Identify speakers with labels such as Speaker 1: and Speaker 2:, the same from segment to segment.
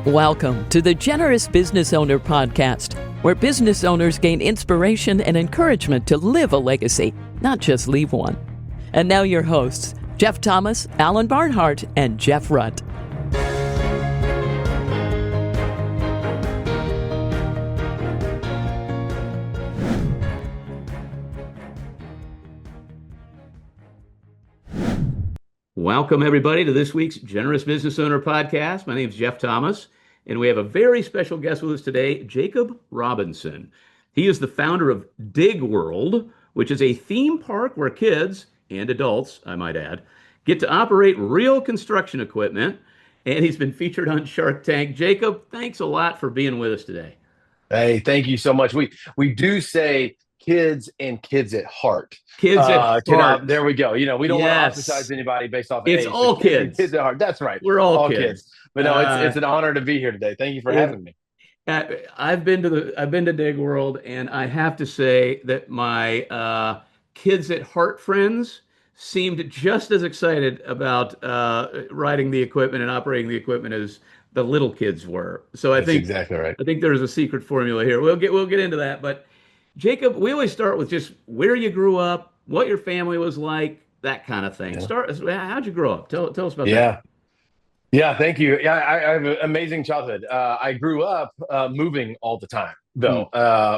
Speaker 1: Welcome to the Generous Business Owner Podcast, where business owners gain inspiration and encouragement to live a legacy, not just leave one. And now your hosts, Jeff Thomas, Alan Barnhart, and Jeff Rutt.
Speaker 2: Welcome, everybody, to this week's Generous Business Owner Podcast. My name is Jeff Thomas, and we have a very special guest with us today, Jacob Robinson. He is the founder of Dig World, which is a theme park where kids, and adults, I might add, get to operate real construction equipment, and he's been featured on Shark Tank. Jacob, thanks a lot for being with us today.
Speaker 3: Hey, thank you so much. We do say kids and kids at heart.
Speaker 2: Kids at heart.
Speaker 3: There we go. You know, we don't want to ostracise anybody based off of
Speaker 2: It's
Speaker 3: age.
Speaker 2: all kids.
Speaker 3: Kids at heart. That's right.
Speaker 2: We're all kids.
Speaker 3: But no, it's an honor to be here today. Thank you for having me.
Speaker 2: I've been to Dig World, and I have to say that my kids at heart friends seemed just as excited about riding the equipment and operating the equipment as the little kids were. So
Speaker 3: That's exactly right.
Speaker 2: I think there's a secret formula here. We'll get into that. But Jacob, we always start with just where you grew up, what your family was like, that kind of thing.
Speaker 3: Yeah.
Speaker 2: How'd you grow up? Tell us about that.
Speaker 3: Yeah, thank you. Yeah, I have an amazing childhood. I grew up moving all the time, though.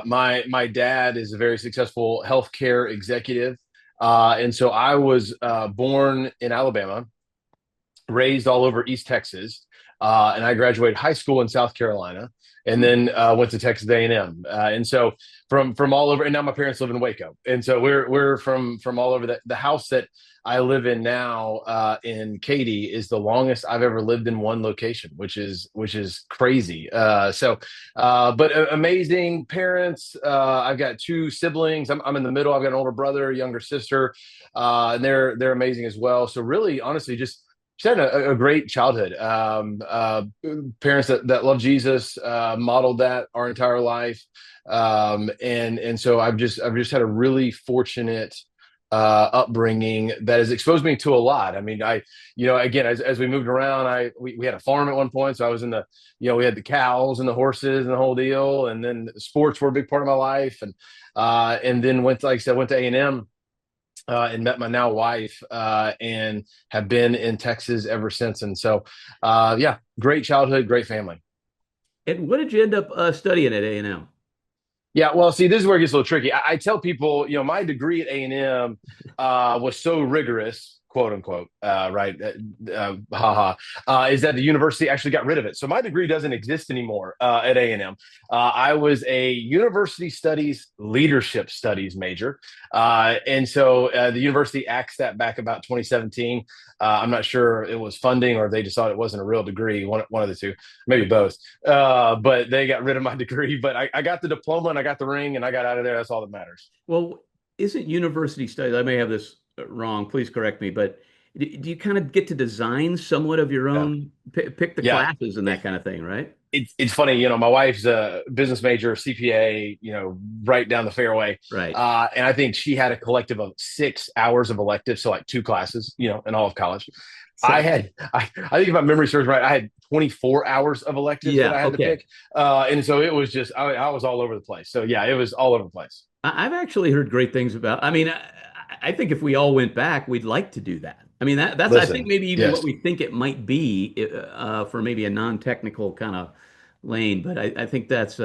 Speaker 3: My dad is a very successful healthcare executive. And so I was born in Alabama, raised all over East Texas, and I graduated high school in South Carolina, and then went to Texas A&M. And so from all over, and now my parents live in Waco. And so we're from all over. The house that I live in now in Katy is the longest I've ever lived in one location, which is crazy. But amazing parents. I've got two siblings. I'm in the middle. I've got an older brother, a younger sister, and they're amazing as well. So really, honestly, just had a great childhood. Parents that love Jesus, modeled that our entire life, and so I've just had a really fortunate upbringing that has exposed me to a lot. I mean, again, as we moved around, we had a farm at one point, so I was in the, we had the cows and the horses and the whole deal, and then sports were a big part of my life, and then went to A&M. And met my now wife, and have been in Texas ever since. And so, great childhood, great family.
Speaker 2: And what did you end up studying at A&M?
Speaker 3: Yeah, well, see, this is where it gets a little tricky. I tell people, my degree at A&M was so rigorous, quote unquote, right? Is that the university actually got rid of it. So my degree doesn't exist anymore at A&M. I was a university studies, leadership studies major. And so the university axed that back about 2017. I'm not sure it was funding or they just thought it wasn't a real degree, one of the two, maybe both. But they got rid of my degree. But I got the diploma and I got the ring and I got out of there. That's all that matters.
Speaker 2: Well, isn't university studies, I may have this wrong, please correct me, but do you kind of get to design somewhat of your own, pick the classes and that kind of thing, right?
Speaker 3: It's funny, my wife's a business major, CPA, right down the fairway.
Speaker 2: Right.
Speaker 3: And I think she had a collective of 6 hours of electives, so like 2 classes, in all of college. So, I think if my memory serves right, I had 24 hours of electives that I had to pick. And so it was just, I was all over the place. So yeah, it was all over the place.
Speaker 2: I've actually heard great things about, I think if we all went back, we'd like to do that. That's Listen, I think maybe even what we think it might be for maybe a non-technical kind of lane, but I think that's a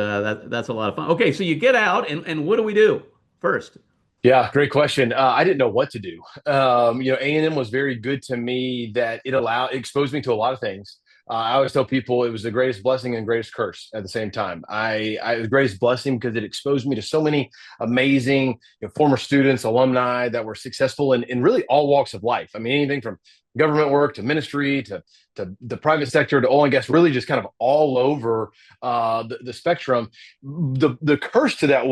Speaker 2: lot of fun. Okay, so you get out, and what do we do first?
Speaker 3: Yeah, great question. I didn't know what to do. A&M was very good to me that it exposed me to a lot of things. I always tell people it was the greatest blessing and greatest curse at the same time. The greatest blessing because it exposed me to so many amazing former students, alumni that were successful in really all walks of life. Anything from government work to ministry to the private sector to oil and gas, really just kind of all over the spectrum. The curse to that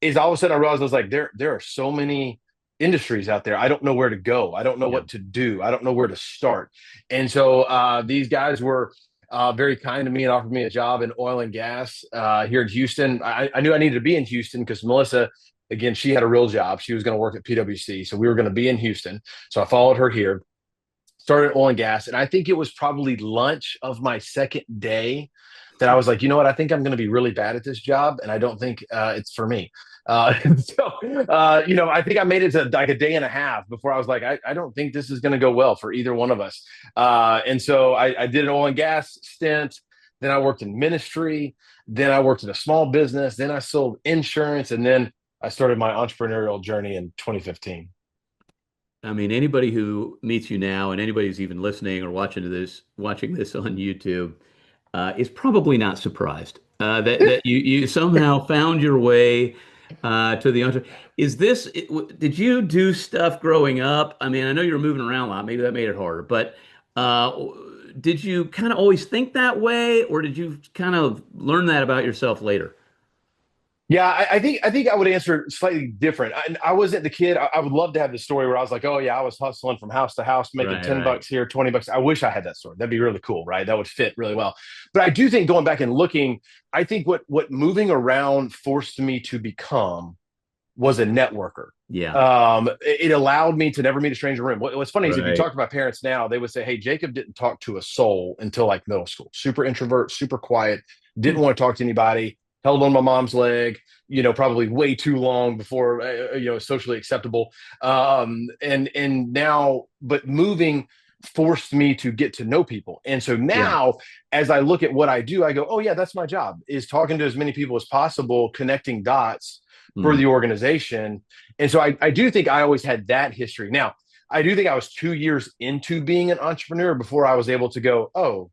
Speaker 3: is all of a sudden I realized I was like, there are so many industries out there. I don't know where to go. I don't know what to do. I don't know where to start. And so these guys were very kind to me and offered me a job in oil and gas here in Houston. I knew I needed to be in Houston because Melissa, again, she had a real job. She was going to work at PwC. So we were going to be in Houston. So I followed her here. started oil and gas. And I think it was probably lunch of my second day that I was like, you know what? I think I'm going to be really bad at this job. And I don't think it's for me. I think I made it to like a day and a half before I was like, I don't think this is going to go well for either one of us. And so I did an oil and gas stint. Then I worked in ministry. Then I worked in a small business. Then I sold insurance. And then I started my entrepreneurial journey in 2015.
Speaker 2: I mean, anybody who meets you now and anybody who's even listening or watching this on YouTube is probably not surprised that you somehow found your way to the entre. Did you do stuff growing up? I mean, I know you were moving around a lot. Maybe that made it harder, but did you kind of always think that way, or did you kind of learn that about yourself later?
Speaker 3: Yeah, I think I would answer slightly different. I wasn't the kid. I would love to have the story where I was like, oh yeah, I was hustling from house to house, making
Speaker 2: Right,
Speaker 3: 10
Speaker 2: right.
Speaker 3: bucks here, 20 bucks. I wish I had that story. That'd be really cool, right? That would fit really well. But I do think going back and looking, I think what moving around forced me to become was a networker.
Speaker 2: Yeah,
Speaker 3: It allowed me to never meet a stranger in a room. What's funny is if you
Speaker 2: right.
Speaker 3: talk to my parents now, they would say, hey, Jacob didn't talk to a soul until like middle school. Super introvert, super quiet,
Speaker 2: Hmm.
Speaker 3: didn't want to talk to anybody, held on my mom's leg, probably way too long before, socially acceptable. And now, but moving forced me to get to know people. And so
Speaker 2: Yeah.
Speaker 3: now, as I look at what I do, I go, oh yeah, that's my job, is talking to as many people as possible, connecting dots for
Speaker 2: Hmm.
Speaker 3: the organization. And so I do think I always had that history. Now, I do think I was 2 years into being an entrepreneur before I was able to go, oh,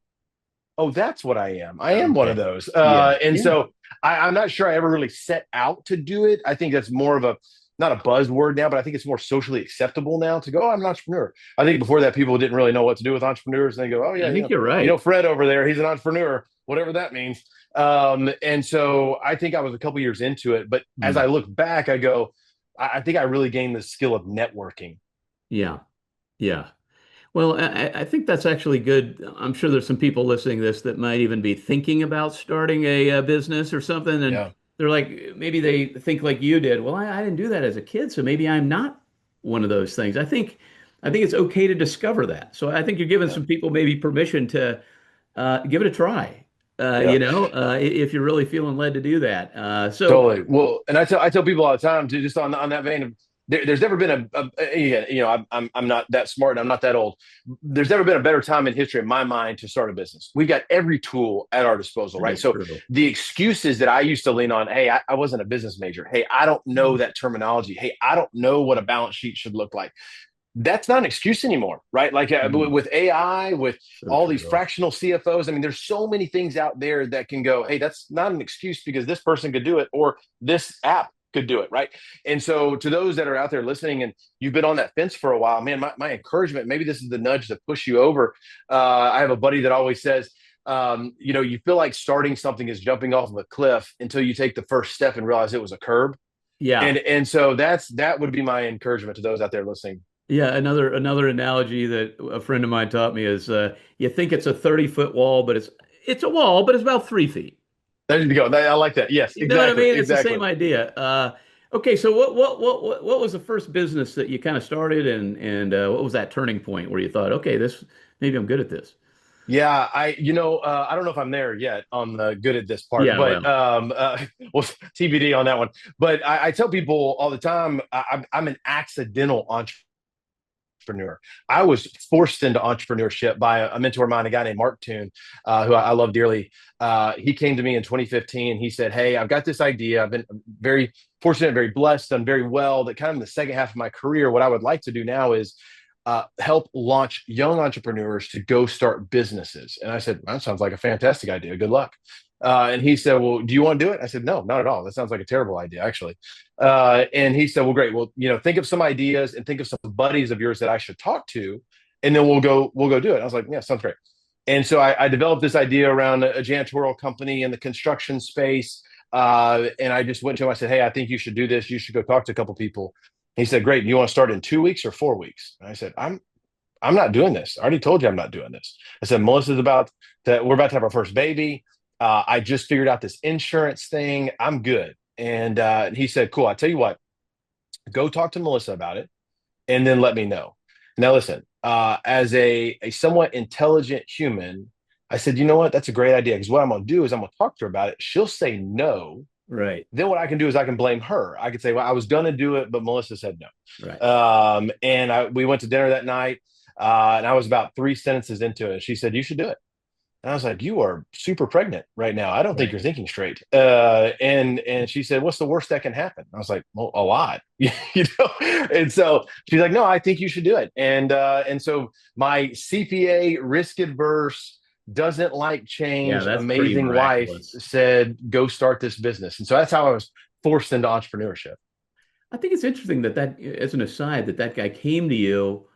Speaker 3: that's what I am. I am one of
Speaker 2: Okay.
Speaker 3: those.
Speaker 2: Yeah.
Speaker 3: And
Speaker 2: Yeah.
Speaker 3: so I'm not sure I ever really set out to do it. I think that's more of not a buzzword now, but I think it's more socially acceptable now to go, oh, I'm an entrepreneur. I think before that, people didn't really know what to do with entrepreneurs. And they go, oh, yeah,
Speaker 2: I think you're right.
Speaker 3: Fred over there, he's an entrepreneur, whatever that means. And so I think I was a couple years into it. But as
Speaker 2: Hmm.
Speaker 3: I look back, I go, I think I really gained the skill of networking.
Speaker 2: Yeah. Yeah. Well, I think that's actually good. I'm sure there's some people listening to this that might even be thinking about starting a business or something, and
Speaker 3: Yeah.
Speaker 2: they're like, maybe they think like you did. Well, I didn't do that as a kid, so maybe I'm not one of those things. I think it's okay to discover that. So I think you're giving
Speaker 3: Yeah.
Speaker 2: some people maybe permission to give it a try.
Speaker 3: Yeah.
Speaker 2: If you're really feeling led to do that.
Speaker 3: Totally. Well, and I tell people all the time to just on that vein of there's never been again, I'm not that smart and I'm not that old. There's never been a better time in history in my mind to start a business. We've got every tool at our disposal,
Speaker 2: That
Speaker 3: right?
Speaker 2: is
Speaker 3: So
Speaker 2: true.
Speaker 3: the excuses that I used to lean on, hey, I wasn't a business major. Hey, I don't know that terminology. Hey, I don't know what a balance sheet should look like. That's not an excuse anymore, right? Like
Speaker 2: Mm,
Speaker 3: with AI, with
Speaker 2: so
Speaker 3: all these
Speaker 2: true.
Speaker 3: fractional CFOs. I mean, there's so many things out there that can go, hey, that's not an excuse because this person could do it or this app could do it, right? And so to those that are out there listening and you've been on that fence for a while, man, my encouragement, maybe this is the nudge to push you over. I have a buddy that always says, you feel like starting something is jumping off of a cliff until you take the first step and realize it was a curb.
Speaker 2: Yeah.
Speaker 3: And so that would be my encouragement to those out there listening.
Speaker 2: Yeah, another analogy that a friend of mine taught me is you think it's a 30-foot wall, but it's a wall, but it's about 3 feet.
Speaker 3: There you go. I like that. Yes,
Speaker 2: You know what I
Speaker 3: exactly,
Speaker 2: mean? It's the
Speaker 3: exactly.
Speaker 2: same idea. Okay, so what was the first business that you kind of started, and what was that turning point where you thought, okay, this maybe I'm good at this?
Speaker 3: Yeah, I don't know if I'm there yet on the good at this part,
Speaker 2: Yeah,
Speaker 3: but
Speaker 2: well,
Speaker 3: well, TBD on that one. But I tell people all the time, I'm an accidental entrepreneur. I was forced into entrepreneurship by a mentor of mine, a guy named Mark Toon, who I love dearly. He came to me in 2015. He said, hey, I've got this idea. I've been very fortunate, very blessed, done very well. That kind of in the second half of my career, what I would like to do now is help launch young entrepreneurs to go start businesses. And I said, that sounds like a fantastic idea. Good luck. And he said, well, do you want to do it? I said, no, not at all. That sounds like a terrible idea, actually. And he said, well, great. Well, think of some ideas and think of some buddies of yours that I should talk to, and then we'll go do it. I was like, yeah, sounds great. And so I developed this idea around a janitorial company in the construction space. And I just went to him. I said, hey, I think you should do this. You should go talk to a couple people. He said, great. You want to start in 2 weeks or 4 weeks? And I said, I'm not doing this. I already told you I'm not doing this. I said, we're about to have our first baby. I just figured out this insurance thing. I'm good. And he said, cool. I tell you what, go talk to Melissa about it and then let me know. Now, listen, as a somewhat intelligent human, I said, you know what? That's a great idea. Because what I'm going to do is I'm going to talk to her about it. She'll say no.
Speaker 2: Right.
Speaker 3: Then what I can do is I can blame her. I could say, well, I was going to do it, but Melissa said no.
Speaker 2: Right.
Speaker 3: We went to dinner that night, and I was about 3 sentences into it. She said, you should do it. And I was like, you are super pregnant right now. I don't think
Speaker 2: Right.
Speaker 3: you're thinking straight. And she said, what's the worst that can happen? I was like, well, a lot, And so she's like, no, I think you should do it. And so my CPA, risk adverse, doesn't like
Speaker 2: Yeah,
Speaker 3: change,
Speaker 2: that's pretty
Speaker 3: amazing wife
Speaker 2: miraculous.
Speaker 3: said, go start this business. And so that's how I was forced into entrepreneurship.
Speaker 2: I think it's interesting that as an aside, that guy came to you,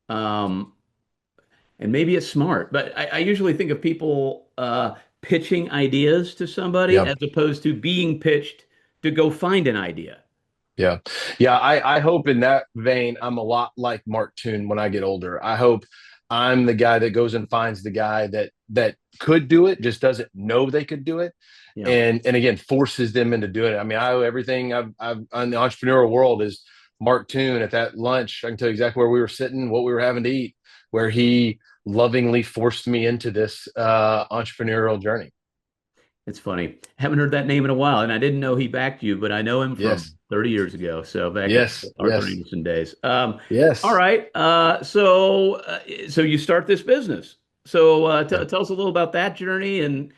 Speaker 2: um, and maybe it's smart, but I usually think of people pitching ideas to somebody
Speaker 3: Yeah.
Speaker 2: as opposed to being pitched to go find an idea.
Speaker 3: Yeah. Yeah. I hope in that vein, I'm a lot like Mark Toon when I get older. I hope I'm the guy that goes and finds the guy that could do it, just doesn't know they could do it.
Speaker 2: Yeah.
Speaker 3: And again, forces them into doing it. I mean, I owe everything I've on the entrepreneurial world is Mark Toon at that lunch. I can tell you exactly where we were sitting, what we were having to eat, where he lovingly forced me into this entrepreneurial journey.
Speaker 2: It's funny. Haven't heard that name in a while, and I didn't know he backed you, but I know him from
Speaker 3: Yes.
Speaker 2: 30 years ago. So back in
Speaker 3: Yes.
Speaker 2: Arthur
Speaker 3: Yes.
Speaker 2: Anderson days. All
Speaker 3: Yes.
Speaker 2: right. So you start this business. So tell us a little about that journey and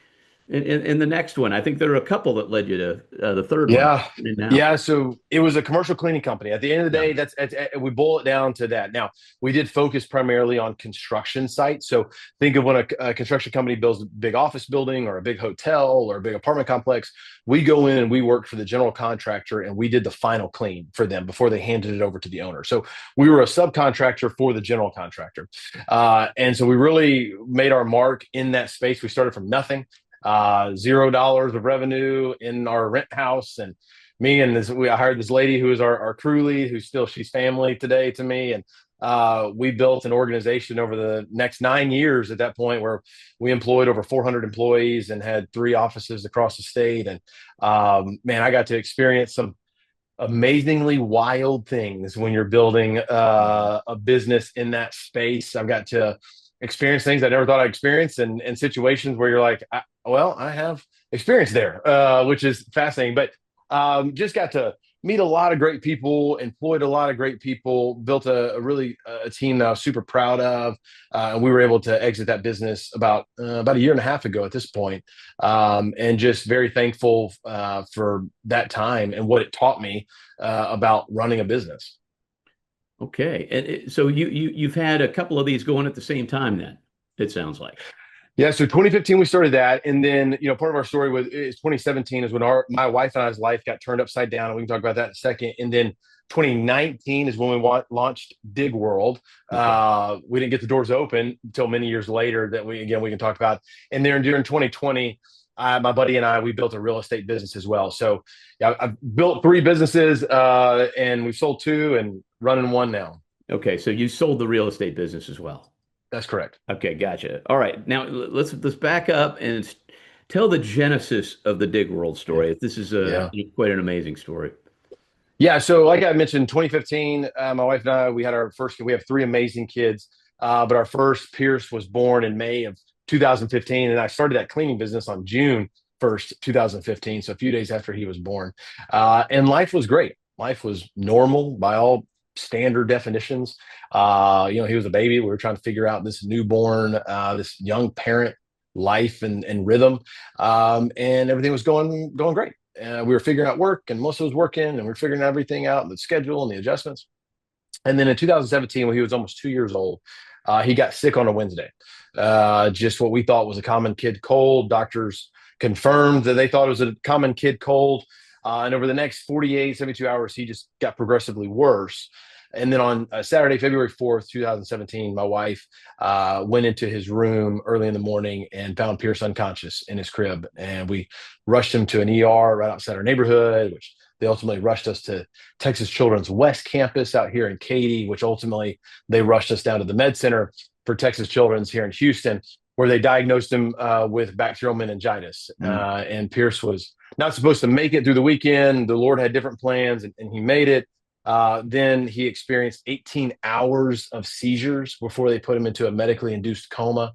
Speaker 2: in the next one. I think there are a couple that led you to the third one
Speaker 3: Yeah.
Speaker 2: now.
Speaker 3: Yeah. So it was a commercial cleaning company. At the end of the
Speaker 2: Yeah.
Speaker 3: day, we boil it down to that. Now, we did focus primarily on construction sites. So think of when a construction company builds a big office building or a big hotel or a big apartment complex, we go in and we worked for the general contractor and we did the final clean for them before they handed it over to the owner. So we were a subcontractor for the general contractor. And so we really made our mark in that space. We started from nothing. $0 of revenue in our rent house. And me and I hired this lady who is our crew lead, she's family today to me. And we built an organization over the next 9 years at that point where we employed over 400 employees and had 3 offices across the state. And man, I got to experience some amazingly wild things when you're building a business in that space. I've got to experience things I never thought I'd experience and situations where you're like, I have experience there, which is fascinating. But just got to meet a lot of great people, employed a lot of great people, built a really a team that I was super proud of. And we were able to exit that business about a year and a half ago at this point. And just very thankful for that time and what it taught me about running a business.
Speaker 2: Okay. And so you've had a couple of these going at the same time then, it sounds like.
Speaker 3: Yeah, so 2015 we started that, and then part of our story is 2017 is when my wife and I's life got turned upside down, and we can talk about that in a second. And then 2019 is when we launched Dig World.
Speaker 2: Okay.
Speaker 3: We didn't get the doors open until many years later that we can talk about. And then during 2020, my buddy and we built a real estate business as well. So yeah, I've built 3 businesses, and we've sold 2 and running 1 now.
Speaker 2: Okay, so you sold the real estate business as well.
Speaker 3: That's correct.
Speaker 2: Okay, gotcha. All right, now let's back up and tell the genesis of the Dig World story. This is quite an amazing story.
Speaker 3: Yeah, so like I mentioned, 2015, my wife and I, we have 3 amazing kids, but our first, Pierce, was born in May of 2015, and I started that cleaning business on June 1st, 2015, so a few days after he was born. And life was great. Life was normal by all standard definitions. He was a baby. We were trying to figure out this newborn, this young parent life and rhythm, and everything was going great. We were figuring out work, and Melissa was working, and we were figuring everything out, the schedule and the adjustments. And then in 2017, when he was almost 2 years old, he got sick on a Wednesday. Just what we thought was a common kid cold. Doctors confirmed that they thought it was a common kid cold. And over the next 48, 72 hours, he just got progressively worse. And then on Saturday, February 4th, 2017, my wife went into his room early in the morning and found Pierce unconscious in his crib. And we rushed him to an ER right outside our neighborhood, which they ultimately rushed us to Texas Children's West Campus out here in Katy, which ultimately they rushed us down to the Med Center for Texas Children's here in Houston, where they diagnosed him with bacterial meningitis. And Pierce was not supposed to make it through the weekend. The Lord had different plans, and he made it. Then he experienced 18 hours of seizures before they put him into a medically induced coma.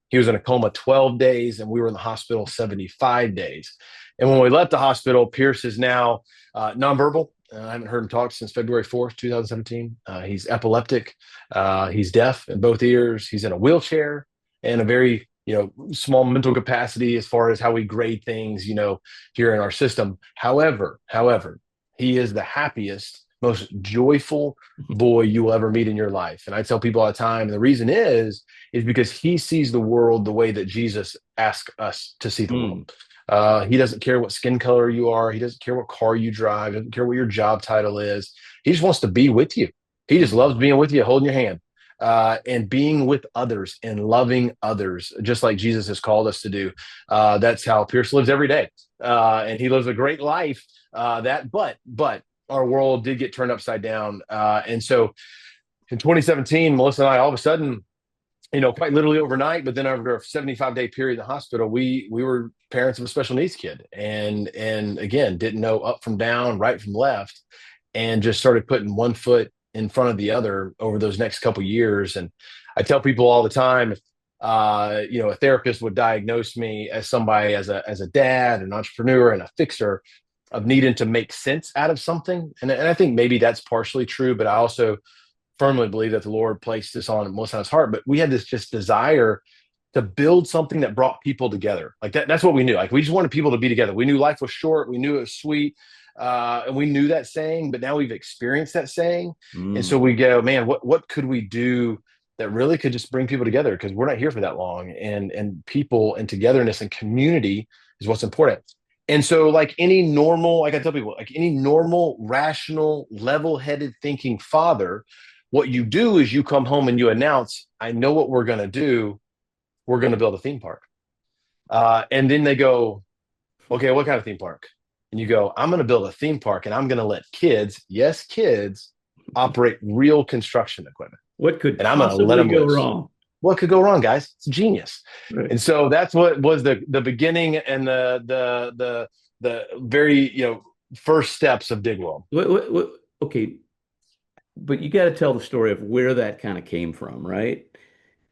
Speaker 3: He was in a coma 12 days, and we were in the hospital 75 days. And when we left the hospital, Pierce is now nonverbal. I haven't heard him talk since February 4th, 2017. He's epileptic. He's deaf in both ears. He's in a wheelchair and a very small mental capacity as far as how we grade things, here in our system. However, he is the happiest, most joyful boy you will ever meet in your life. And I tell people all the time, the reason is because he sees the world the way that Jesus asked us to see the world. He doesn't care what skin color you are. He doesn't care what car you drive. He doesn't care what your job title is. He just wants to be with you. He just loves being with you, holding your hand, and being with others and loving others, just like Jesus has called us to do. That's how Pierce lives every day. And he lives a great life. But our world did get turned upside down. And so in 2017, Melissa and I, all of a sudden, quite literally overnight, but then over a 75-day period in the hospital, we were parents of a special needs kid, and again, didn't know up from down, right from left, and just started putting one foot in front of the other over those next couple of years. And I tell people all the time, a therapist would diagnose me as somebody, as a dad, an entrepreneur, and a fixer of needing to make sense out of something. And I think maybe that's partially true, but I also firmly believe that the Lord placed this on Melissa's heart. But we had this just desire to build something that brought people together. Like that's what we knew. Like we just wanted people to be together. We knew life was short. We knew it was sweet. And we knew that saying, but now we've experienced that saying. And so we go, man, what could we do that really could just bring people together? Because we're not here for that long. And people and togetherness and community is what's important. And so like any normal, like I tell people, like any normal, rational, level-headed thinking father, what you do is you come home and you announce, I know what we're going to do. We're going to build a theme park. And then they go, okay, what kind of theme park? And you go, I'm going to build a theme park and I'm going to let kids, yes, kids, operate real construction equipment.
Speaker 2: What could
Speaker 3: and I'm going to let them
Speaker 2: go wrong?
Speaker 3: What could go wrong, guys? It's genius.
Speaker 2: Right.
Speaker 3: And so that's what was the beginning and the very first steps of Digwell.
Speaker 2: Okay, but you got to tell the story of where that kind of came from, right?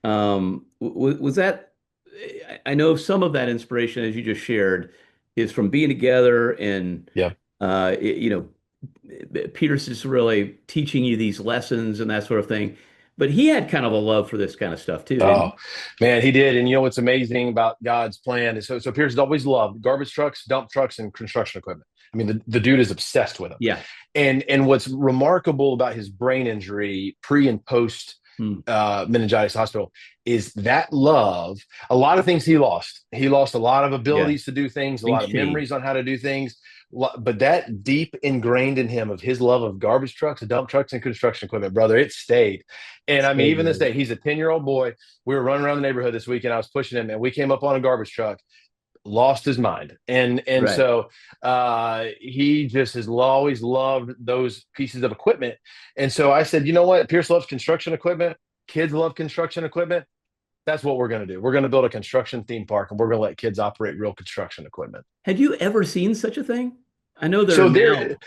Speaker 2: Was that? I know some of that inspiration, as you just shared, is from being together and Peter's is really teaching you these lessons and that sort of thing. But he had kind of a love for this kind of stuff too.
Speaker 3: Oh, man, he did. And what's amazing about God's plan is so Pierce has always loved garbage trucks, dump trucks, and construction equipment. I mean, the dude is obsessed with them.
Speaker 2: Yeah.
Speaker 3: And what's remarkable about his brain injury, pre and post meningitis hospital, is that love. A lot of things he lost. He lost a lot of abilities to do things, a lot of memories on how to do things. But that deep ingrained in him of his love of garbage trucks, dump trucks, and construction equipment, brother, it stayed. And I mean, even this day, he's a 10-year-old boy. We were running around the neighborhood this weekend. I was pushing him, and we came up on a garbage truck, lost his mind. And so he just has always loved those pieces of equipment. And so I said, you know what? Pierce loves construction equipment. Kids love construction equipment. That's what we're going to do. We're going to build a construction theme park, and we're going to let kids operate real construction equipment.
Speaker 2: Had you ever seen such a thing? I know
Speaker 3: So there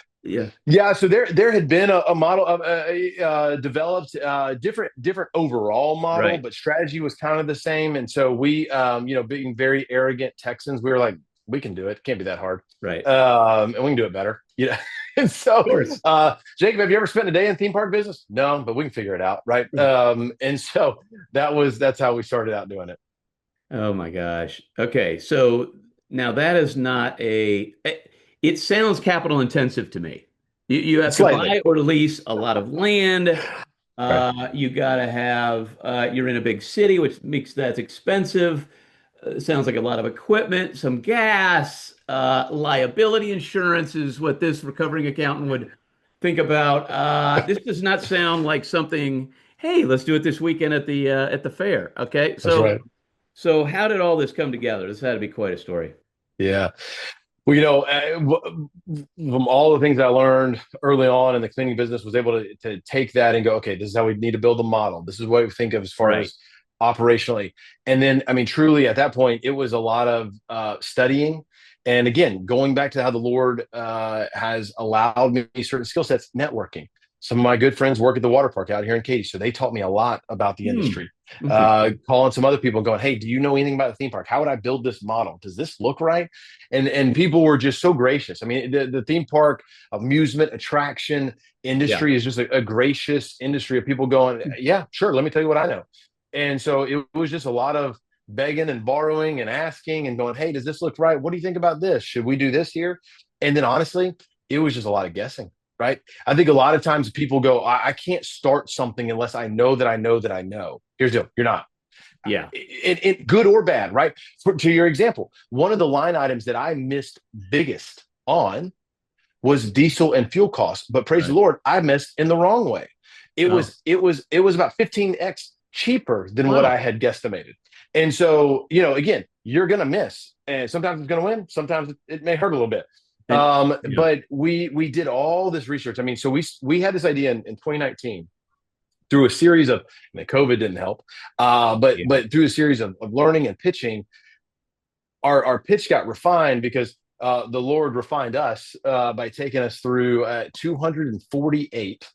Speaker 3: had been a model of developed different overall model, but strategy was kind of the same. And so we, being very arrogant Texans, we were like, we can do it. Can't be that hard,
Speaker 2: right?
Speaker 3: And we can do it better, And so, Jacob, have you ever spent a day in theme park business? No, but we can figure it out, right? And so that's how we started out doing it.
Speaker 2: Oh my gosh. Okay, so now that is not it sounds capital intensive to me. You have to buy or lease a lot of land. You got to have, you're in a big city, which makes that expensive. Sounds like a lot of equipment, some gas, liability insurance is what this recovering accountant would think about. This does not sound like something, hey, let's do it this weekend at the fair. Okay. So how did all this come together? This had to be quite a story.
Speaker 3: Yeah. Well, from all the things I learned early on in the cleaning business, was able to take that and go, okay, this is how we need to build a model. This is what we think of as far as operationally. And then, I mean, truly at that point, it was a lot of studying. And again, going back to how the Lord has allowed me certain skill sets, networking. Some of my good friends work at the water park out here in Katy, so they taught me a lot about the
Speaker 2: Hmm.
Speaker 3: industry.
Speaker 2: Interesting.
Speaker 3: Calling some other people, going, "Hey, do you know anything about the theme park? How would I build this model? Does this look right?" And people were just so gracious. I mean, the theme park amusement attraction
Speaker 2: Yeah.
Speaker 3: industry is just a gracious industry of people going, "Yeah, sure. Let me tell you what I know." And so it was just a lot of begging and borrowing and asking and going, "Hey, does this look right? What do you think about this? Should we do this here?" And then honestly, it was just a lot of guessing, right? I think a lot of times people go, I can't start something unless I know that I know that I know. Here's the deal. You're not.
Speaker 2: Yeah.
Speaker 3: Good or bad, right? To your example, one of the line items that I missed biggest on was diesel and fuel costs. But praise the
Speaker 2: Right.
Speaker 3: Lord, I missed in the wrong way. It
Speaker 2: Oh,
Speaker 3: was it was it was about 15x cheaper than what I
Speaker 2: wow.
Speaker 3: had guesstimated. And so, again, you're gonna miss. And sometimes it's gonna win, sometimes it may hurt a little bit.
Speaker 2: And yeah.
Speaker 3: But we did all this research. I mean, so we had this idea in 2019 through a series of, I mean, COVID didn't help,
Speaker 2: Yeah.
Speaker 3: but through a series of learning and pitching, our pitch got refined because the Lord refined us by taking us through 248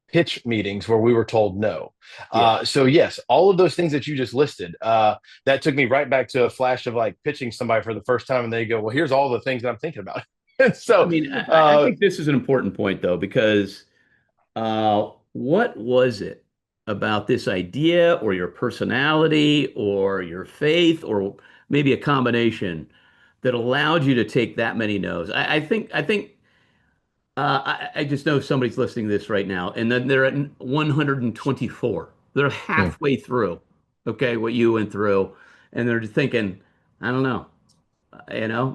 Speaker 3: pitch meetings where we were told no.
Speaker 2: Yeah.
Speaker 3: So yes, all of those things that you just listed, that took me right back to a flash of like pitching somebody for the first time, and they go, "Well, here's all the things that I'm thinking about." And
Speaker 2: I
Speaker 3: so,
Speaker 2: mean, I
Speaker 3: uh,
Speaker 2: think this is an important point, though, because what was it about this idea or your personality or your faith or maybe a combination that allowed you to take that many no's? I think I just know somebody's listening to this right now, and then they're at 124. They're
Speaker 3: hmm,
Speaker 2: halfway through, okay, what you went through, and they're just thinking, I don't know,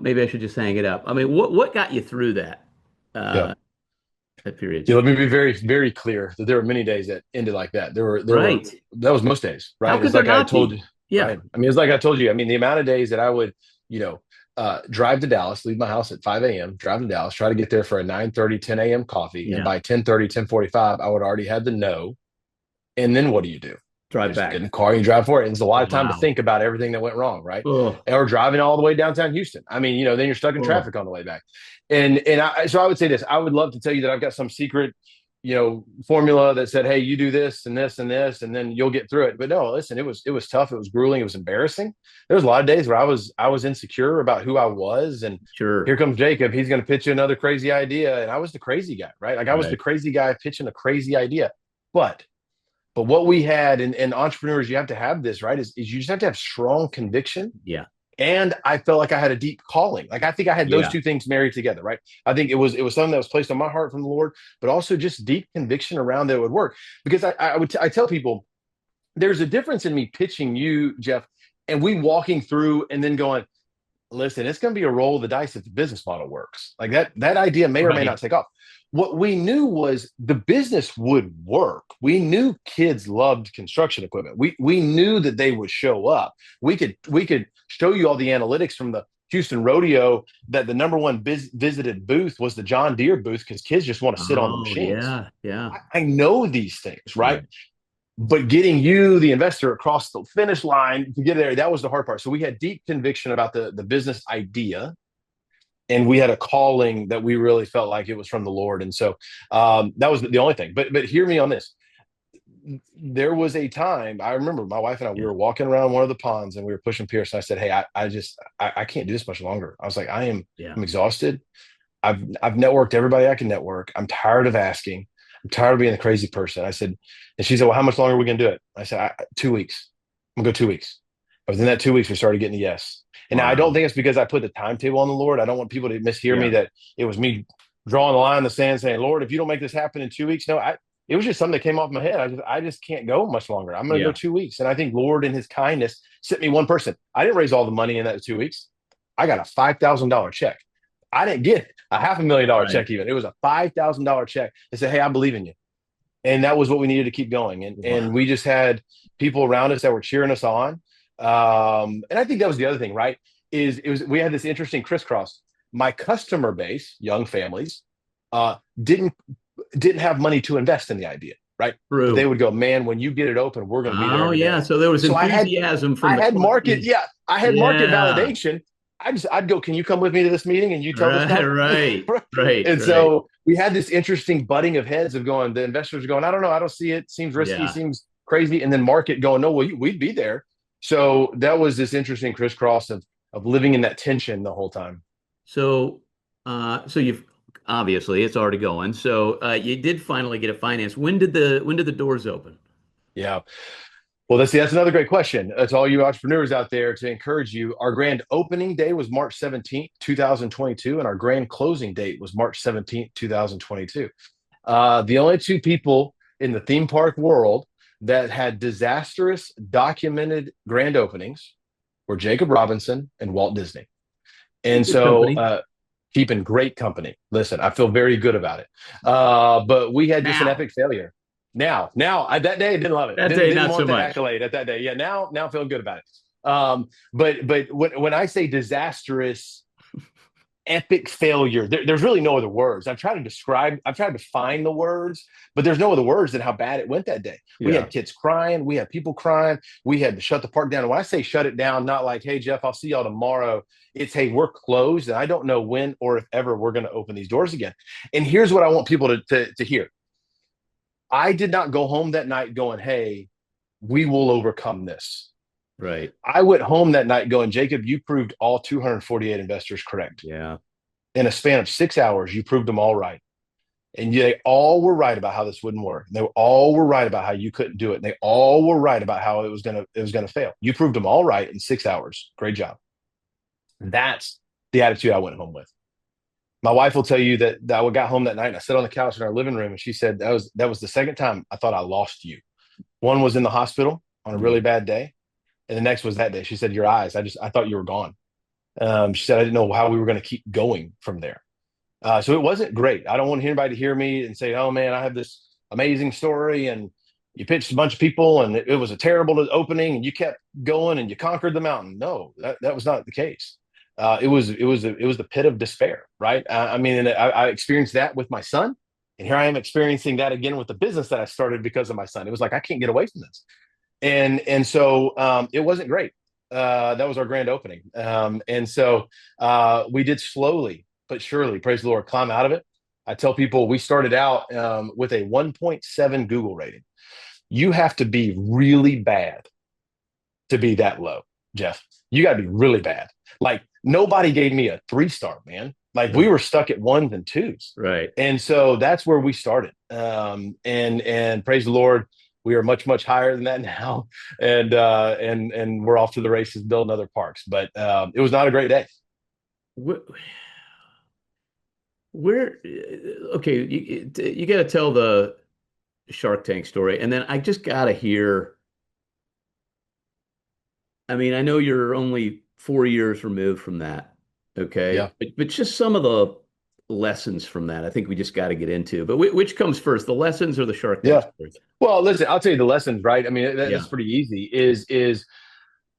Speaker 2: maybe I should just hang it up. I mean, what got you through
Speaker 3: yeah.
Speaker 2: uh, that period?
Speaker 3: Yeah, let me be very, very clear that there were many days that ended like that. There were
Speaker 2: Right.
Speaker 3: that was most days,
Speaker 2: How
Speaker 3: right?
Speaker 2: could
Speaker 3: It's
Speaker 2: there
Speaker 3: like I
Speaker 2: not
Speaker 3: told
Speaker 2: be?
Speaker 3: you,
Speaker 2: Yeah.
Speaker 3: right? I mean, it's like I told you. I mean, the amount of days that I would, you know, drive to Dallas, leave my house at 5 a.m., drive to Dallas, try to get there for a 9:30, 10 a.m. coffee, and
Speaker 2: Yeah.
Speaker 3: by 10:30, 10:45, I would already had the no. And then what do? You
Speaker 2: Drive
Speaker 3: just get in
Speaker 2: back.
Speaker 3: the car and you drive for it. And it's a lot of time to
Speaker 2: Wow.
Speaker 3: think about everything that went wrong, right?
Speaker 2: Oh,
Speaker 3: Or driving all the way downtown Houston. I mean, then you're stuck in
Speaker 2: oh,
Speaker 3: traffic on the way back. So I would say this. I would love to tell you that I've got some secret, formula that said, "Hey, you do this and this and this, and then you'll get through it." But no, listen, it was tough. It was grueling. It was embarrassing. There was a lot of days where I was insecure about who I was, and here
Speaker 2: sure.
Speaker 3: comes Jacob. He's going to pitch you another crazy idea, and I was the crazy guy, right? Like I was the
Speaker 2: Right.
Speaker 3: crazy guy pitching a crazy idea, but what we had, and entrepreneurs, you have to have this, right? Is you just have to have strong conviction.
Speaker 2: Yeah.
Speaker 3: And I felt like I had a deep calling. Like I think I had those
Speaker 2: Yeah.
Speaker 3: two things married together, right? I think it was something that was placed on my heart from the Lord, but also just deep conviction around that it would work. Because I tell people there's a difference in me pitching you, Jeff, and we walking through and then going, listen, it's going to be a roll of the dice if the business model works. Like that idea may or may not
Speaker 2: Right.
Speaker 3: take off. What we knew was the business would work. We knew kids loved construction equipment. We knew that they would show up. We could show you all the analytics from the Houston Rodeo that the number one visited booth was the John Deere booth because kids just want to sit on the
Speaker 2: Oh,
Speaker 3: machines.
Speaker 2: yeah. Yeah.
Speaker 3: I know these things, right?
Speaker 2: Right.
Speaker 3: But getting you, the investor, across the finish line to get there, that was the hard part. So we had deep conviction about the business idea, and we had a calling that we really felt like it was from the Lord. And so that was the only thing. But hear me on this. There was a time I remember my wife and I, we
Speaker 2: Yeah.
Speaker 3: were walking around one of the ponds and we were pushing Pierce. And I said, "Hey, I can't do this much longer." I was like,
Speaker 2: Yeah.
Speaker 3: I'm exhausted. I've networked everybody I can network. I'm tired of asking. I'm tired of being a crazy person. I said, and she said, "Well, how much longer are we gonna do it?" I said, 2 weeks. I'm gonna go 2 weeks. But within that 2 weeks, we started getting a yes. And now I don't
Speaker 2: Wow.
Speaker 3: think it's because I put the timetable on the Lord. I don't want people to mishear me
Speaker 2: Yeah.
Speaker 3: that it was me drawing the line in the sand saying, "Lord, if you don't make this happen in 2 weeks," no, it was just something that came off my head. I just can't go much longer. I'm gonna go
Speaker 2: Yeah.
Speaker 3: 2 weeks. And I think Lord in his kindness sent me one person. I didn't raise all the money in that 2 weeks. I got a $5,000 check. I didn't get a $500,000
Speaker 2: Right.
Speaker 3: check even. It was a $5,000 check. They said, "Hey, I believe in you." And that was what we needed to keep going. And
Speaker 2: Wow.
Speaker 3: we just had people around us that were cheering us on. And I think that was the other thing, right? We had this interesting crisscross. My customer base, young families, uh, didn't didn't have money to invest in the idea, right? But they
Speaker 2: True.
Speaker 3: would go, "Man, when you get it open, we're going to be there
Speaker 2: Oh,
Speaker 3: every
Speaker 2: yeah.
Speaker 3: day."
Speaker 2: So there was
Speaker 3: So
Speaker 2: enthusiasm from
Speaker 3: I
Speaker 2: the
Speaker 3: had market,
Speaker 2: client.
Speaker 3: yeah, I had market
Speaker 2: Yeah.
Speaker 3: validation I'd go, can you come with me to this meeting and you tell the
Speaker 2: Right,
Speaker 3: stuff?
Speaker 2: right, right,
Speaker 3: And
Speaker 2: right.
Speaker 3: so we had this interesting butting of heads of going, the investors are going, I don't know, I don't see it. Seems risky,
Speaker 2: Yeah.
Speaker 3: seems crazy. And then market going, no, well, we'd be there. So that was this interesting crisscross of living in that tension the whole time.
Speaker 2: So, so you've obviously it's already going. So, you did finally get it financed. When did the doors open?
Speaker 3: Yeah. Well, that's another great question. That's all you entrepreneurs out there to encourage you. Our grand opening day was March 17th, 2022, and our grand closing date was March 17th, 2022. The only two people in the theme park world that had disastrous documented grand openings were Jacob Robinson and Walt Disney. And
Speaker 2: Good
Speaker 3: so,
Speaker 2: company.
Speaker 3: keeping great company. Listen, I feel very good about it. But we had just an
Speaker 2: Now,
Speaker 3: epic failure. That day I didn't love it.
Speaker 2: that
Speaker 3: Didn't
Speaker 2: day,
Speaker 3: didn't
Speaker 2: not so
Speaker 3: want the
Speaker 2: much.
Speaker 3: accolade at that day. Yeah, now feeling good about it. But when I say disastrous, epic failure, there's really no other words. I've tried to find the words, but there's no other words than how bad it went that day. We
Speaker 2: Yeah.
Speaker 3: had kids crying, we had people crying, we had to shut the park down. And when I say shut it down, not like, hey Jeff, I'll see y'all tomorrow. It's, hey, we're closed, and I don't know when or if ever we're going to open these doors again. And here's what I want people to hear. I did not go home that night going, hey, we will overcome this.
Speaker 2: Right.
Speaker 3: I went home that night going, Jacob, you proved all 248 investors correct.
Speaker 2: Yeah.
Speaker 3: In a span of 6 hours, you proved them all right. And they all were right about how this wouldn't work. They all were right about how you couldn't do it. And they all were right about how it was gonna fail. You proved them all right in 6 hours. Great job. That's the attitude I went home with. My wife will tell you that I got home that night and I sat on the couch in our living room, and she said that was the second time I thought I lost you. One was in the hospital on a really bad day, and the next was that day. She said, your eyes, I thought you were gone. She said, I didn't know how we were going to keep going from there. So it wasn't great. I don't want anybody to hear me and say, oh man, I have this amazing story and you pitched a bunch of people and it was a terrible opening and you kept going and you conquered the mountain. No, that was not the case. It was the pit of despair, right? I mean, and I experienced that with my son, and here I am experiencing that again with the business that I started because of my son. It was like, I can't get away from this. And so it wasn't great. That was our grand opening. And so we did slowly but surely, praise the Lord, climb out of it. I tell people we started out with a 1.7 Google rating. You have to be really bad to be that low, Jeff. You got to be really bad. Like nobody gave me a 3-star, man. Like we were stuck at 1s and 2s.
Speaker 2: Right.
Speaker 3: And so that's where we started. And praise the Lord, we are much, much higher than that now. And we're off to the races building other parks. But it was not a great day.
Speaker 2: Where, okay, you got to tell the Shark Tank story, and then I just got to hear. I mean, I know you're only 4 years removed from that, okay?
Speaker 3: Yeah.
Speaker 2: But just some of the lessons from that, I think we just got to get into. But which comes first, the lessons or the Shark Tank
Speaker 3: Yeah.
Speaker 2: story?
Speaker 3: Well, listen, I'll tell you the lessons, right? I mean,
Speaker 2: Yeah.
Speaker 3: that's pretty easy. Is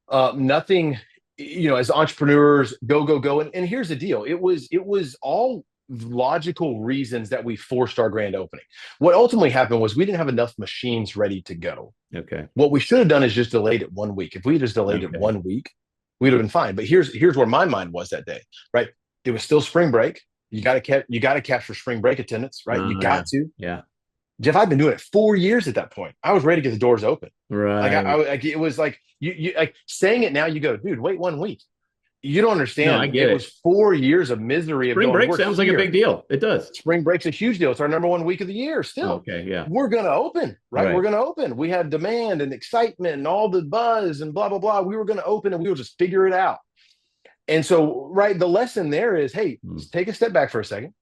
Speaker 3: nothing, as entrepreneurs, go. And here's the deal. It was all logical reasons that we forced our grand opening. What ultimately happened was we didn't have enough machines ready to go.
Speaker 2: Okay.
Speaker 3: What we should have done is just delayed it 1 week. If we just delayed it 1 week, we'd have been fine. But here's where my mind was that day, right? It was still spring break. You got to capture spring break attendance, right? You got to.
Speaker 2: Yeah.
Speaker 3: Jeff, I've been doing it 4 years at that point. I was ready to get the doors open.
Speaker 2: Right.
Speaker 3: Like it was like you like saying it now. You go, dude, wait 1 week. You don't understand.
Speaker 2: No, I get
Speaker 3: it
Speaker 2: it.
Speaker 3: was 4 years of misery.
Speaker 2: Spring break sounds like a big deal. It does.
Speaker 3: Spring break's a huge deal. It's our number 1 week of the year still.
Speaker 2: Okay, yeah.
Speaker 3: We're going to open, right?
Speaker 2: Right.
Speaker 3: We're going to open. We had demand and excitement and all the buzz and blah, blah, blah. We were going to open and we would just figure it out. And so, right, the lesson there is, hey, take a step back for a second,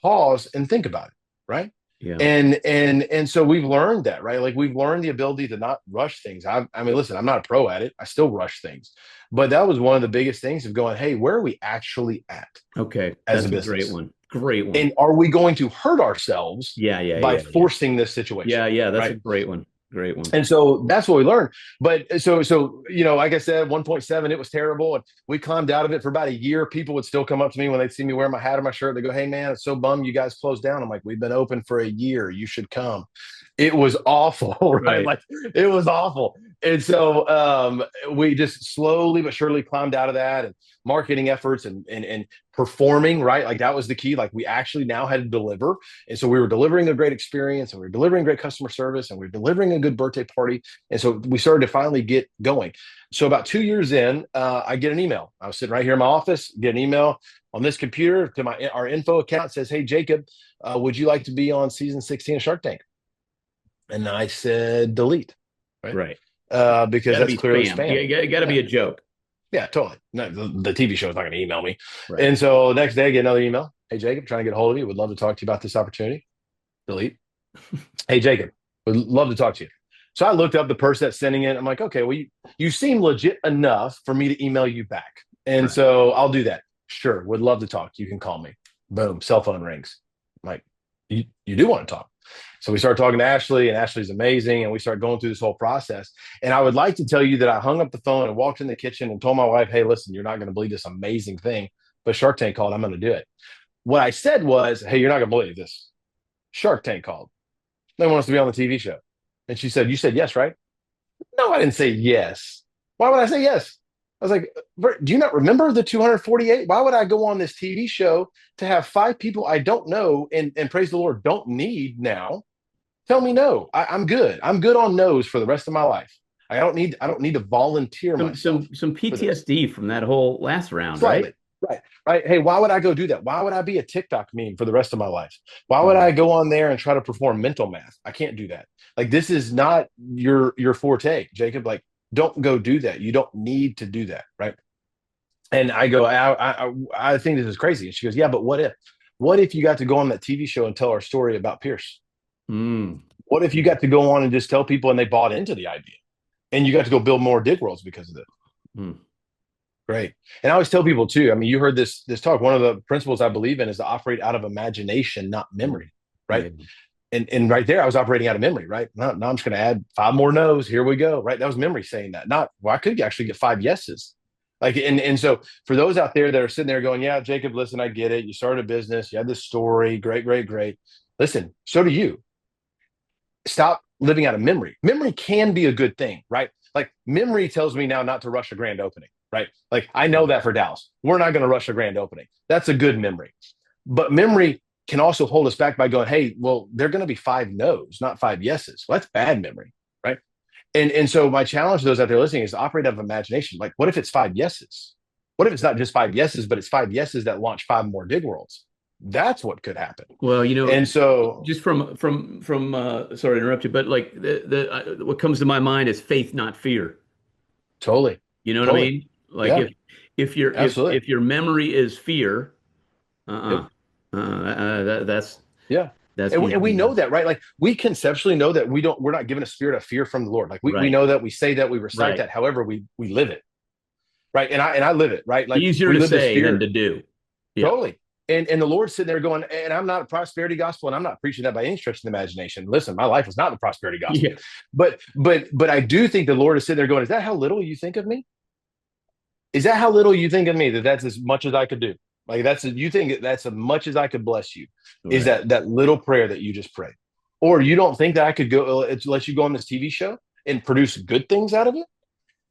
Speaker 3: pause and think about it, right?
Speaker 2: Yeah.
Speaker 3: And so we've learned that, right? Like we've learned the ability to not rush things. I mean, listen, I'm not a pro at it. I still rush things, but that was one of the biggest things of going, hey, where are we actually at?
Speaker 2: Okay.
Speaker 3: As
Speaker 2: That's
Speaker 3: a business.
Speaker 2: Great one.
Speaker 3: And are we going to hurt ourselves by forcing this situation?
Speaker 2: Yeah. That's
Speaker 3: right?
Speaker 2: a great one. Great one.
Speaker 3: And so that's what we learned. But so like I said, 1.7, it was terrible. And we climbed out of it for about a year. People would still come up to me when they'd see me wear my hat or my shirt. They go, hey, man, it's so bummed you guys closed down. I'm like, we've been open for a year. You should come. It was awful, right? Like it was awful. And so we just slowly but surely climbed out of that, and marketing efforts and performing, right? Like that was the key. Like we actually now had to deliver. And so we were delivering a great experience, and we were delivering great customer service, and we were delivering a good birthday party. And so we started to finally get going. So about 2 years in, I get an email. I was sitting right here in my office, get an email on this computer to our info account. It says, "Hey, Jacob, would you like to be on season 16 of Shark Tank?" And I said, delete.
Speaker 2: Right.
Speaker 3: Because that's clearly spam.
Speaker 2: You got to be a joke.
Speaker 3: Yeah, totally. No, the TV show is not going to email me.
Speaker 2: Right.
Speaker 3: And so next day I get another email. "Hey, Jacob, trying to get a hold of you. Would love to talk to you about this opportunity." Delete. "Hey, Jacob, would love to talk to you." So I looked up the person that's sending it. I'm like, okay, well, you seem legit enough for me to email you back. And
Speaker 2: Right.
Speaker 3: so I'll do that. "Sure, would love to talk. You can call me." Boom, cell phone rings. I'm like, you do want to talk. So we started talking to Ashley, and Ashley's amazing. And we started going through this whole process. And I would like to tell you that I hung up the phone and walked in the kitchen and told my wife, "Hey, listen, you're not going to believe this amazing thing, but Shark Tank called. I'm going to do it." What I said was, "Hey, you're not going to believe this. Shark Tank called. They want us to be on the TV show." And she said, "You said yes, right?" "No, I didn't say yes. Why would I say yes?" I was like, "Do you not remember the 248? Why would I go on this TV show to have 5 people I don't know and praise the Lord, don't need now? Tell me no. I'm good. I'm good on no's for the rest of my life. I don't need to volunteer myself."
Speaker 2: Some PTSD from that whole last round,
Speaker 3: Slightly.
Speaker 2: right?
Speaker 3: Right. "Hey, why would I go do that? Why would I be a TikTok meme for the rest of my life? Why would I go on there and try to perform mental math? I can't do that. Like, this is not your forte, Jacob. Like, don't go do that. You don't need to do that." Right. And I go, I think this is crazy. And she goes, "Yeah, but what if? What if you got to go on that TV show and tell our story about Pierce? What if you got to go on and just tell people and they bought into the idea, and you got to go build more dig worlds because of it?" Great. And I always tell people too, I mean, you heard this talk. One of the principles I believe in is to operate out of imagination, not memory. Right. And right there, I was operating out of memory. Right. Now I'm just going to add 5 more no's. Here we go. Right. That was memory saying that. Not, well, I could actually get 5 yeses. Like, and so for those out there that are sitting there going, "Yeah, Jacob, listen, I get it. You started a business. You had this story. Great, great, great. Listen, so do you. Stop living out of memory. Memory can be a good thing, right? Like, memory tells me now not to rush a grand opening, right? Like, I know that for Dallas. We're not going to rush a grand opening. That's a good memory. But memory can also hold us back by going, "Hey, well, they're going to be 5 no's, not 5 yeses." Well, that's bad memory, right? And so my challenge to those out there listening is to operate out of imagination. Like, what if it's 5 yeses? What if it's not just 5 yeses, but it's 5 yeses that launch 5 more dig worlds? That's what could happen.
Speaker 2: Well,
Speaker 3: And so,
Speaker 2: just from sorry to interrupt you, but like the what comes to my mind is faith, not fear.
Speaker 3: totally.
Speaker 2: You know what I
Speaker 3: Totally.
Speaker 2: mean? Like,
Speaker 3: Yeah, absolutely.
Speaker 2: if your memory is fear,
Speaker 3: Yep.
Speaker 2: that's
Speaker 3: Yeah.
Speaker 2: that's
Speaker 3: And we know that, right? Like, we conceptually know that we're not given a spirit of fear from the Lord. Like, we
Speaker 2: right,
Speaker 3: know that, we say that, we recite
Speaker 2: right.
Speaker 3: that. However, we live it. Right. And I live it, right? Like,
Speaker 2: Easier
Speaker 3: we
Speaker 2: to
Speaker 3: live this
Speaker 2: say
Speaker 3: fear.
Speaker 2: than to do. Yeah.
Speaker 3: Totally. And the Lord's sitting there going, and I'm not a prosperity gospel, and I'm not preaching that by any stretch of the imagination. Listen, my life is not the prosperity gospel.
Speaker 2: Yeah.
Speaker 3: But I do think the Lord is sitting there going, "Is that how little you think of me? Is that how little you think of me, that that's as much as I could do? Like, you think that's as much as I could bless you? Is
Speaker 2: Right.
Speaker 3: that little prayer that you just prayed? Or you don't think that I could let you go on this TV show and produce good things out of it?"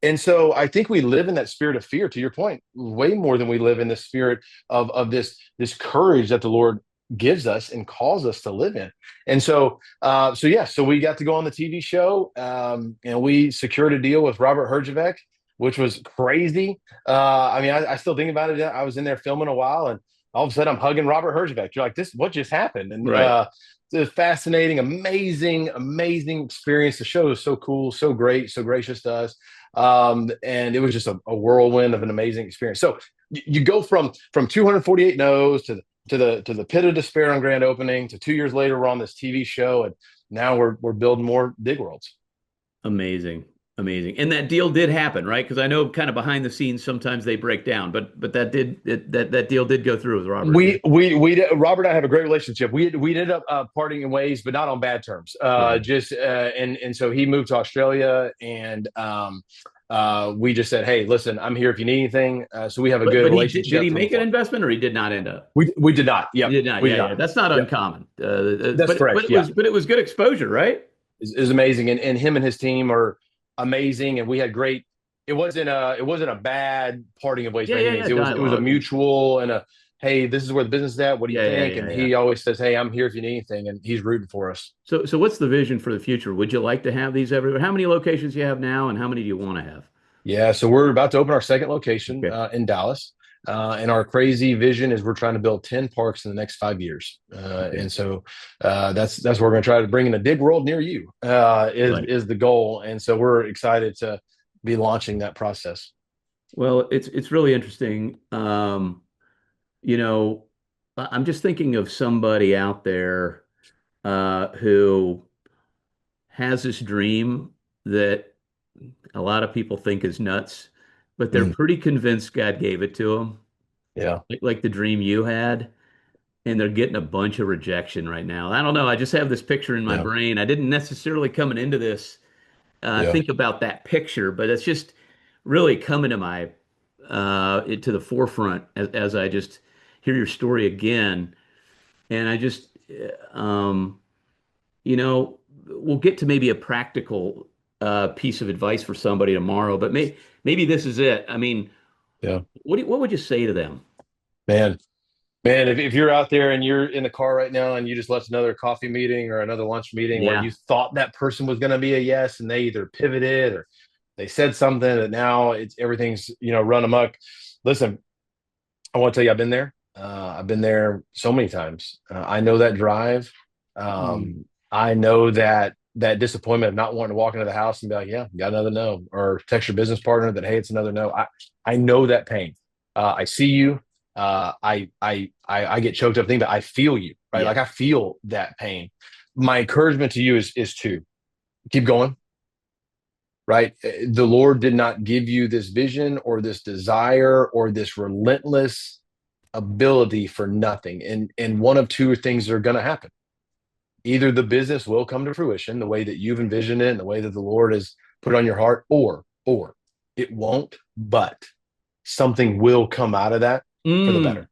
Speaker 3: And so I think we live in that spirit of fear, to your point, way more than we live in the spirit of this courage that the Lord gives us and calls us to live in. And so so we got to go on the TV show, and we secured a deal with Robert Herjavec, which was crazy. I mean, I still think about it. I was in there filming a while, and all of a sudden I'm hugging Robert Herjavec. You're like, what just happened? And
Speaker 2: Right.
Speaker 3: it's a fascinating, amazing experience. The show is so cool, so great, so gracious to us. And it was just a whirlwind of an amazing experience. So you go from 248 no's to the pit of despair on grand opening to 2 years later, we're on this TV show, and now we're building more dig worlds.
Speaker 2: Amazing. And that deal did happen, right? Because I know kind of behind the scenes sometimes they break down, but that deal did go through with Robert.
Speaker 3: Robert and I have a great relationship. We ended up parting in ways, but not on bad terms. And so he moved to Australia, and we just said, "Hey, listen, I'm here if you need anything." So we have a good relationship.
Speaker 2: Did he make an investment, or he did not end up?
Speaker 3: We did not. Yeah,
Speaker 2: he did not. Yeah. That's not uncommon.
Speaker 3: That's correct.
Speaker 2: But it was good exposure, right?
Speaker 3: Is amazing, and him and his team are amazing, and we had great. It wasn't a bad parting of ways
Speaker 2: Yeah,
Speaker 3: by any
Speaker 2: yeah, yeah.
Speaker 3: means. It was a
Speaker 2: Dialogue.
Speaker 3: mutual and a, hey, this is where the business is at. What do you
Speaker 2: Yeah, yeah,
Speaker 3: think?
Speaker 2: yeah,
Speaker 3: And
Speaker 2: yeah.
Speaker 3: he always says, hey, I'm here if you need anything, and he's rooting for us.
Speaker 2: So what's the vision for the future? Would you like to have these everywhere? How many locations do you have now, and how many do you want to have?
Speaker 3: Yeah, so we're about to open our second location
Speaker 2: Okay.
Speaker 3: in Dallas. And our crazy vision is we're trying to build 10 parks in the next 5 years.
Speaker 2: Okay.
Speaker 3: And so that's where we're going to try to bring in a dig world near you
Speaker 2: Right.
Speaker 3: is the goal. And so we're excited to be launching that process.
Speaker 2: Well, it's really interesting. You know, I'm just thinking of somebody out there who has this dream that a lot of people think is nuts, but they're
Speaker 3: Mm,
Speaker 2: pretty convinced God gave it to them,
Speaker 3: yeah,
Speaker 2: like the dream you had, and they're getting a bunch of rejection right now. I don't know. I just have this picture in my
Speaker 3: yeah,
Speaker 2: brain. I didn't necessarily coming into this
Speaker 3: yeah,
Speaker 2: think about that picture, but it's just really coming to my to the forefront as I just hear your story again, and I just um, you know, we'll get to maybe a practical piece of advice for somebody tomorrow, but maybe this is it. I mean,
Speaker 3: yeah.
Speaker 2: what would you say to them?
Speaker 3: Man, man, if you're out there and you're in the car right now and you just left another coffee meeting or another lunch meeting where you
Speaker 2: Yeah.
Speaker 3: thought that person was going to be a yes and they either pivoted or they said something that now it's everything's run amok. Listen, I want to tell you, I've been there. I've been there so many times. I know that drive.
Speaker 2: Mm.
Speaker 3: I know that disappointment of not wanting to walk into the house and be like, "Yeah, got another no," or text your business partner that, "Hey, it's another no." I know that pain. I see you. I get choked up thinking, but I feel you, right?
Speaker 2: Yeah.
Speaker 3: Like I feel that pain. My encouragement to you is to keep going, right? The Lord did not give you this vision or this desire or this relentless ability for nothing. And one of two things are going to happen. Either the business will come to fruition the way that you've envisioned it and the way that the Lord has put it on your heart, or it won't, but something will come out of that for the
Speaker 2: Mm.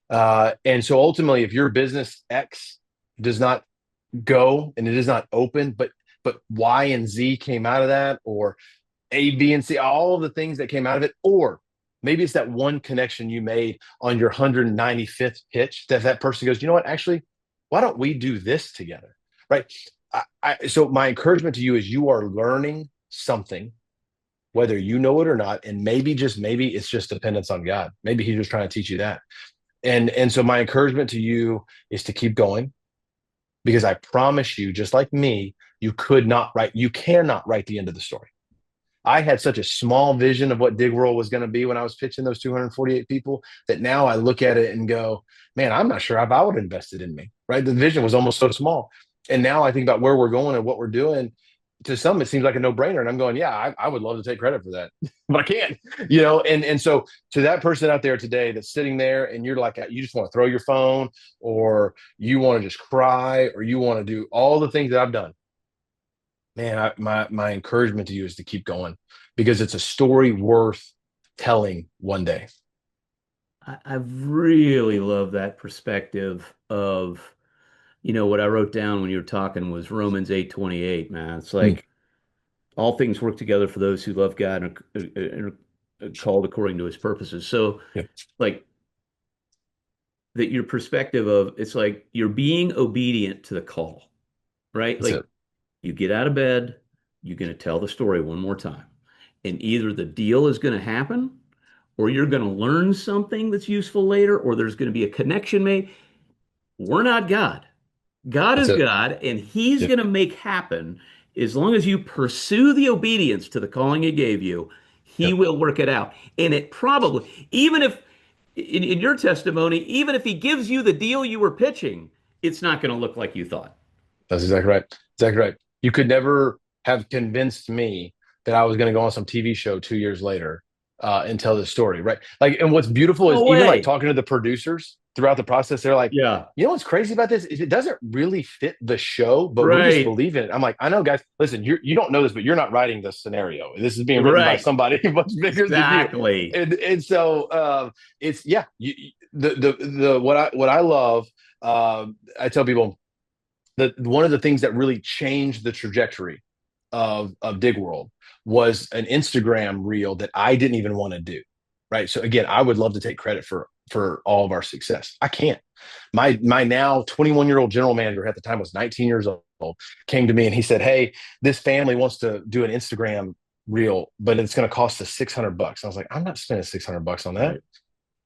Speaker 3: better. And so ultimately, if your business X does not go and it is not open, but Y and Z came out of that, or A, B, and C, all of the things that came out of it, or maybe it's that one connection you made on your 195th pitch that person goes, you know what, actually, why don't we do this together? Right. So my encouragement to you is you are learning something, whether you know it or not. And maybe it's just dependence on God. Maybe he's just trying to teach you that. And so my encouragement to you is to keep going, because I promise you, just like me, you cannot write the end of the story. I had such a small vision of what Dig World was going to be when I was pitching those 248 people that now I look at it and go, man, I'm not sure if I would have invested in me, right? The vision was almost so small. And now I think about where we're going and what we're doing. To some, it seems like a no-brainer. And I'm going, yeah, I would love to take credit for that, but I can't, and so to that person out there today that's sitting there and you're like, you just want to throw your phone, or you want to just cry, or you want to do all the things that I've done, man, my encouragement to you is to keep going, because it's a story worth telling one day.
Speaker 2: I really love that perspective of, what I wrote down when you were talking was Romans 8:28, man. It's
Speaker 3: Mm,
Speaker 2: like all things work together for those who love God and are called according to his purposes. So,
Speaker 3: yeah,
Speaker 2: like that your perspective of it's like you're being obedient to the call, right?
Speaker 3: that's
Speaker 2: Like
Speaker 3: it.
Speaker 2: you get out of bed, you're going to tell the story one more time. And either the deal is going to happen, or you're going to learn something that's useful later, or there's going to be a connection made. We're not God. God
Speaker 3: That's
Speaker 2: is
Speaker 3: it.
Speaker 2: God, and He's
Speaker 3: Yeah,
Speaker 2: going to make happen as long as you pursue the obedience to the calling He gave you. He
Speaker 3: yeah,
Speaker 2: will work it out. And it probably, even if in your testimony, even if He gives you the deal you were pitching, it's not going to look like you thought.
Speaker 3: that's exactly right. Exactly right. You could never have convinced me that I was going to go on some TV show 2 years later and tell this story, right? Like, and what's beautiful is
Speaker 2: No
Speaker 3: even like
Speaker 2: way.
Speaker 3: talking to the producers throughout the process, they're like,
Speaker 2: Yeah.
Speaker 3: you know what's crazy about this is it doesn't really fit the show, but we just
Speaker 2: Right.
Speaker 3: believe in it. I'm like, I know, guys. Listen, you don't know this, but you're not writing this scenario. This is being written by
Speaker 2: Right.
Speaker 3: somebody much bigger than you.
Speaker 2: Exactly.
Speaker 3: And so it's yeah. The what I love. I tell people that one of the things that really changed the trajectory of Dig World was an Instagram reel that I didn't even want to do. Right. So again, I would love to take credit for all of our success. I can't. My now 21-year-old general manager at the time was 19 years old, came to me and he said, "Hey, this family wants to do an Instagram reel, but it's going to cost us $600." I was like, "I'm not spending $600 on that." Right.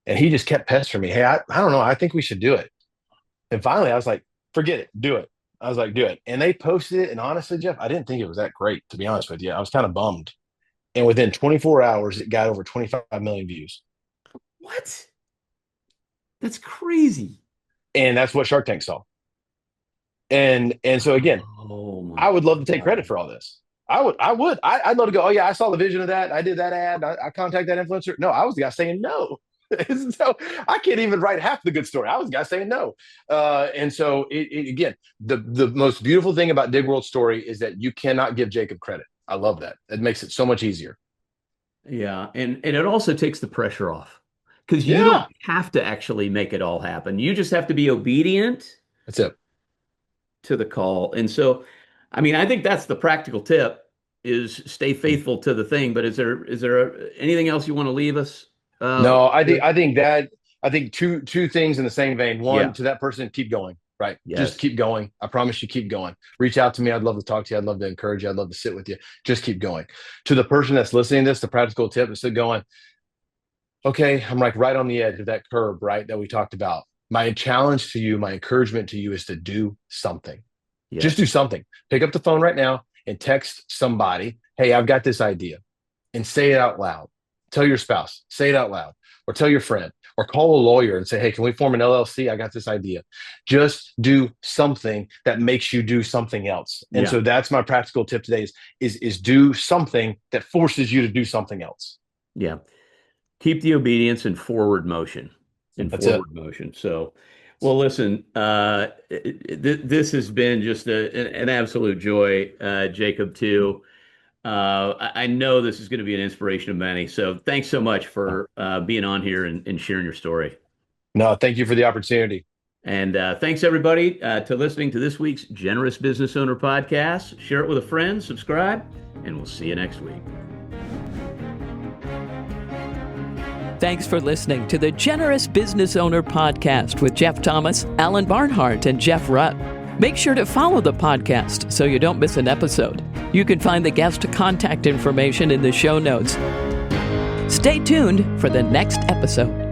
Speaker 3: And he just kept pestering me. "Hey, I don't know. I think we should do it." And finally I was like, "Forget it. Do it." I was like, "Do it." And they posted it. And honestly, Jeff, I didn't think it was that great, to be honest with you. I was kind of bummed. And within 24 hours, it got over 25 million views.
Speaker 2: What? That's crazy.
Speaker 3: And that's what Shark Tank saw. And so again, I would love to take credit for all this. I'd love to go, "Oh yeah, I saw the vision of that. I did that ad. I contacted that influencer." No, I was the guy saying no. So I can't even write half the good story. I was the guy saying no. And so again, the most beautiful thing about Dig World's story is that you cannot give Jacob credit. I love that. It makes it so much easier.
Speaker 2: Yeah. And it also takes the pressure off, because you don't have to actually make it all happen. You just have to be obedient.
Speaker 3: That's it.
Speaker 2: To the call. And so, I mean, I think that's the practical tip, is stay faithful to the thing. But is there anything else you want to leave us?
Speaker 3: No, I think two things in the same vein. One, to that person, keep going. Right. Yes. Just keep going. I promise you, keep going. Reach out to me. I'd love to talk to you. I'd love to encourage you. I'd love to sit with you. Just keep going. To the person that's listening to this, the practical tip is going, "Okay, I'm like right on the edge of that curb, right, that we talked about. My challenge to you, my encouragement to you is to do something." Yes. Just do something. Pick up the phone right now and text somebody, "Hey, I've got this idea," and say it out loud. Tell your spouse, say it out loud, or tell your friend, or call a lawyer and say, "Hey, can we form an LLC? I got this idea." Just do something that makes you do something else. And so that's my practical tip today is do something that forces you to do something else.
Speaker 2: Yeah. Keep the obedience and forward motion. So, well, listen, this has been just an absolute joy, Jacob, too. I know this is going to be an inspiration to many. So thanks so much for being on here and sharing your story.
Speaker 3: No, thank you for the opportunity.
Speaker 2: And thanks, everybody, to listening to this week's Generous Business Owner Podcast. Share it with a friend, subscribe, and we'll see you next week.
Speaker 1: Thanks for listening to the Generous Business Owner Podcast with Jeff Thomas, Alan Barnhart, and Jeff Rutt. Make sure to follow the podcast so you don't miss an episode. You can find the guest contact information in the show notes. Stay tuned for the next episode.